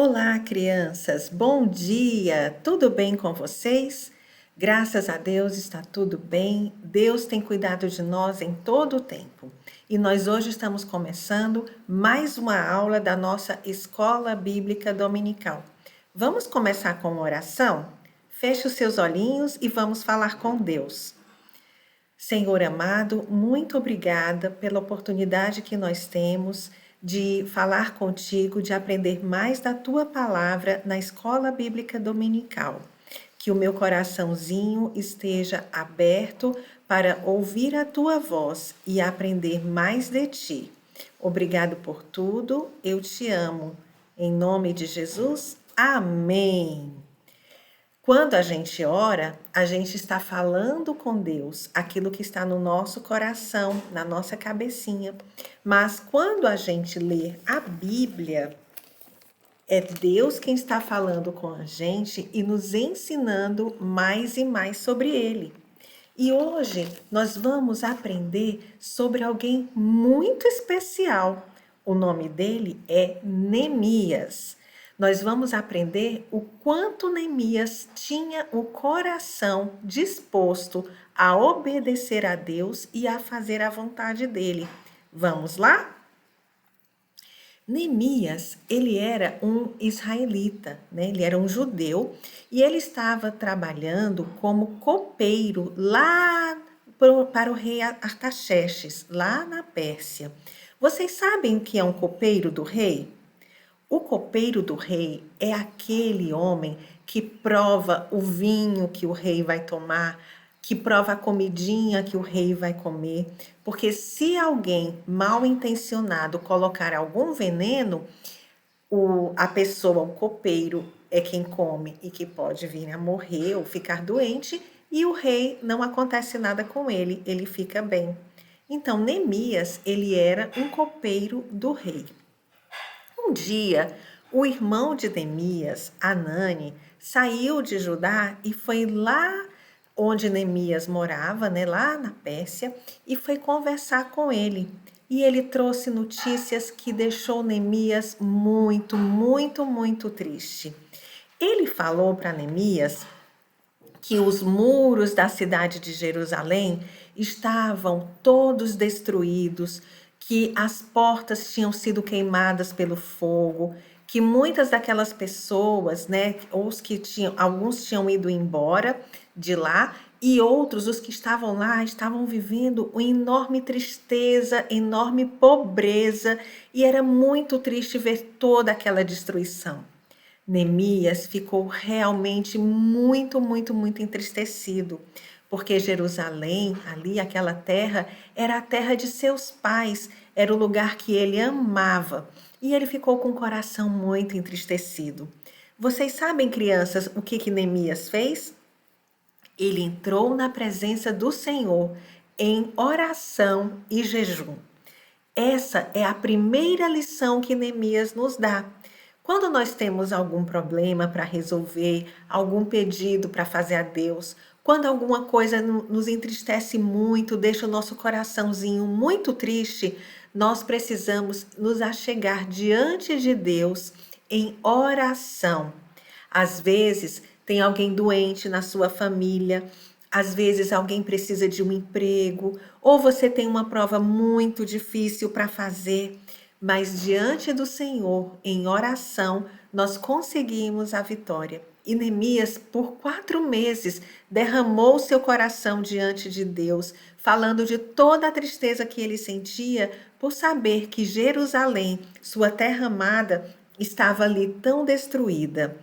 Olá, crianças! Bom dia! Tudo bem com vocês? Graças a Deus está tudo bem. Deus tem cuidado de nós em todo o tempo. E nós hoje estamos começando mais uma aula da nossa Escola Bíblica Dominical. Vamos começar com uma oração? Feche os seus olhinhos e vamos falar com Deus. Senhor amado, muito obrigada pela oportunidade que nós temos de falar contigo, de aprender mais da tua palavra na Escola Bíblica Dominical. Que o meu coraçãozinho esteja aberto para ouvir a tua voz e aprender mais de ti. Obrigado por tudo, eu te amo. Em nome de Jesus, amém. Quando a gente ora, a gente está falando com Deus aquilo que está no nosso coração, na nossa cabecinha. Mas quando a gente lê a Bíblia, é Deus quem está falando com a gente e nos ensinando mais e mais sobre Ele. E hoje nós vamos aprender sobre alguém muito especial. O nome dele é Neemias. Nós vamos aprender o quanto Neemias tinha o coração disposto a obedecer a Deus e a fazer a vontade dele. Vamos lá? Neemias, ele era um israelita, né? Ele era um judeu e ele estava trabalhando como copeiro lá para o rei Artaxerxes, lá na Pérsia. Vocês sabem o que é um copeiro do rei? O copeiro do rei é aquele homem que prova o vinho que o rei vai tomar, que prova a comidinha que o rei vai comer, porque se alguém mal intencionado colocar algum veneno, a pessoa, o copeiro, é quem come e que pode vir a morrer ou ficar doente, e o rei não acontece nada com ele, ele fica bem. Então, Neemias, ele era um copeiro do rei. Um dia, o irmão de Neemias, Anani, saiu de Judá e foi lá onde Neemias morava, né, lá na Pérsia, e foi conversar com ele. E ele trouxe notícias que deixou Neemias muito triste. Ele falou para Neemias que os muros da cidade de Jerusalém estavam todos destruídos, que as portas tinham sido queimadas pelo fogo, que muitas daquelas pessoas, né, alguns tinham ido embora de lá e outros, os que estavam lá, estavam vivendo uma enorme tristeza, enorme pobreza, e era muito triste ver toda aquela destruição. Neemias ficou realmente muito entristecido, porque Jerusalém, ali, aquela terra, era a terra de seus pais, era o lugar que ele amava, e ele ficou com o coração muito entristecido. Vocês sabem, crianças, o que Neemias fez? Ele entrou na presença do Senhor em oração e jejum. Essa é a primeira lição que Neemias nos dá. Quando nós temos algum problema para resolver, algum pedido para fazer a Deus, quando alguma coisa nos entristece muito, deixa o nosso coraçãozinho muito triste, nós precisamos nos achegar diante de Deus em oração. Às vezes, tem alguém doente na sua família, às vezes alguém precisa de um emprego, ou você tem uma prova muito difícil para fazer, mas diante do Senhor, em oração, nós conseguimos a vitória. E Neemias, por 4 meses, derramou seu coração diante de Deus, falando de toda a tristeza que ele sentia por saber que Jerusalém, sua terra amada, estava ali tão destruída.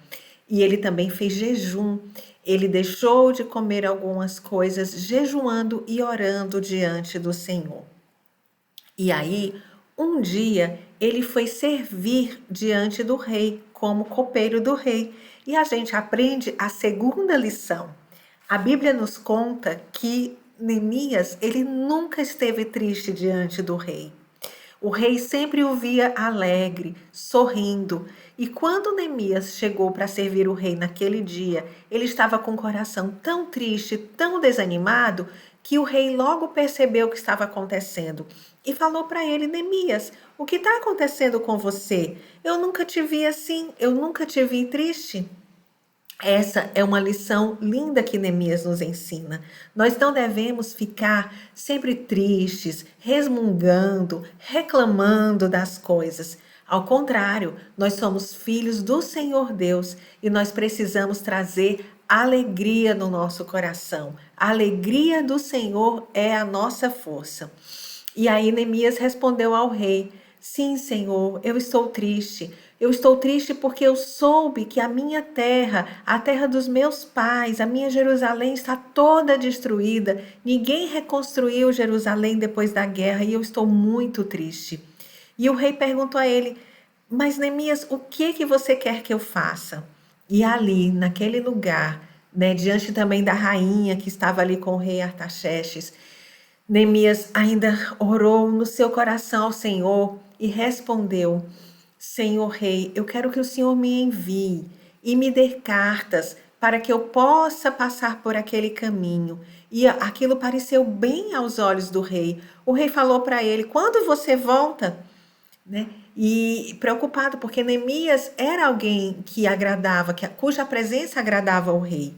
E ele também fez jejum. Ele deixou de comer algumas coisas, jejuando e orando diante do Senhor. E aí, um dia, ele foi servir diante do rei, como copeiro do rei. E a gente aprende a segunda lição. A Bíblia nos conta que Neemias, ele nunca esteve triste diante do rei. O rei sempre o via alegre, sorrindo. E quando Neemias chegou para servir o rei naquele dia, ele estava com o coração tão triste, tão desanimado, que o rei logo percebeu o que estava acontecendo e falou para ele: Neemias, o que está acontecendo com você? Eu nunca te vi assim, eu nunca te vi triste. Essa é uma lição linda que Neemias nos ensina. Nós não devemos ficar sempre tristes, resmungando, reclamando das coisas. Ao contrário, nós somos filhos do Senhor Deus e nós precisamos trazer alegria no nosso coração. A alegria do Senhor é a nossa força. E aí Neemias respondeu ao rei: Sim, Senhor, eu estou triste. Eu estou triste porque eu soube que a minha terra, a terra dos meus pais, a minha Jerusalém está toda destruída. Ninguém reconstruiu Jerusalém depois da guerra e eu estou muito triste. E o rei perguntou a ele: Mas Neemias, o que você quer que eu faça? E ali, naquele lugar, né, diante também da rainha que estava ali com o rei Artaxerxes, Neemias ainda orou no seu coração ao Senhor e respondeu: Senhor Rei, eu quero que o Senhor me envie e me dê cartas para que eu possa passar por aquele caminho. E aquilo pareceu bem aos olhos do rei. O rei falou para ele: Quando você volta? Né? E preocupado, porque Neemias era alguém que agradava, cuja presença agradava ao rei.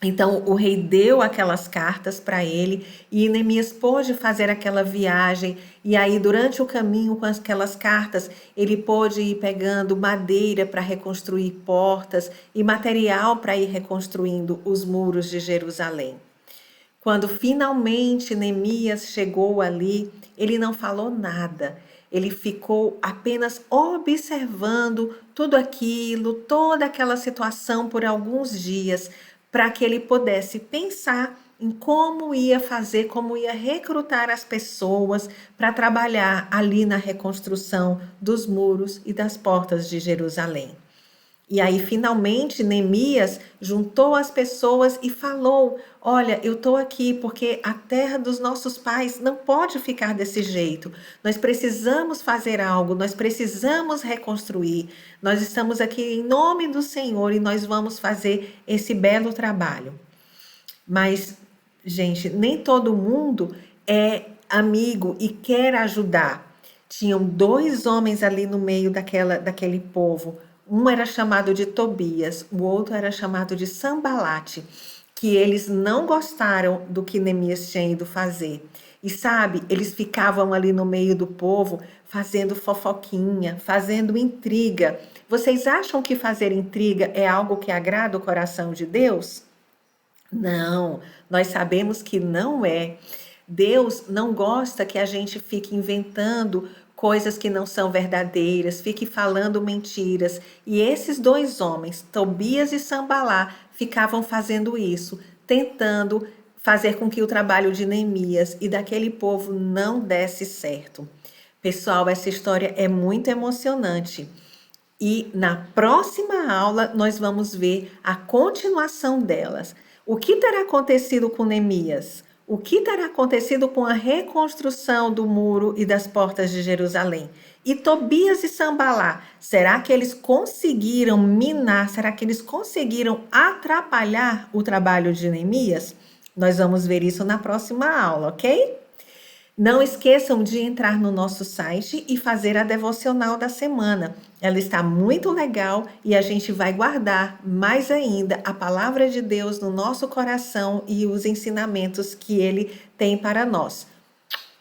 Então o rei deu aquelas cartas para ele e Neemias pôde fazer aquela viagem. E aí, durante o caminho com aquelas cartas, ele pôde ir pegando madeira para reconstruir portas e material para ir reconstruindo os muros de Jerusalém. Quando finalmente Neemias chegou ali, ele não falou nada. Ele ficou apenas observando tudo aquilo, toda aquela situação por alguns dias, para que ele pudesse pensar em como ia fazer, como ia recrutar as pessoas para trabalhar ali na reconstrução dos muros e das portas de Jerusalém. E aí, finalmente, Neemias juntou as pessoas e falou: Olha, eu estou aqui porque a terra dos nossos pais não pode ficar desse jeito. Nós precisamos fazer algo, nós precisamos reconstruir. Nós estamos aqui em nome do Senhor e nós vamos fazer esse belo trabalho. Mas, gente, nem todo mundo é amigo e quer ajudar. Tinham dois homens ali no meio daquele povo. Um era chamado de Tobias, o outro era chamado de Sambalate, que eles não gostaram do que Neemias tinha ido fazer. E sabe, eles ficavam ali no meio do povo fazendo fofoquinha, fazendo intriga. Vocês acham que fazer intriga é algo que agrada o coração de Deus? Não, nós sabemos que não é. Deus não gosta que a gente fique inventando coisas que não são verdadeiras, fique falando mentiras. E esses dois homens, Tobias e Sambalá, ficavam fazendo isso, tentando fazer com que o trabalho de Neemias e daquele povo não desse certo. Pessoal, essa história é muito emocionante. E na próxima aula nós vamos ver a continuação delas. O que terá acontecido com Neemias? O que terá acontecido com a reconstrução do muro e das portas de Jerusalém? E Tobias e Sambalá, será que eles conseguiram minar? Será que eles conseguiram atrapalhar o trabalho de Neemias? Nós vamos ver isso na próxima aula, ok? Não esqueçam de entrar no nosso site e fazer a devocional da semana. Ela está muito legal e a gente vai guardar mais ainda a palavra de Deus no nosso coração e os ensinamentos que ele tem para nós.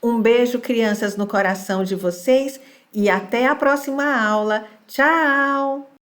Um beijo, crianças, no coração de vocês e até a próxima aula. Tchau!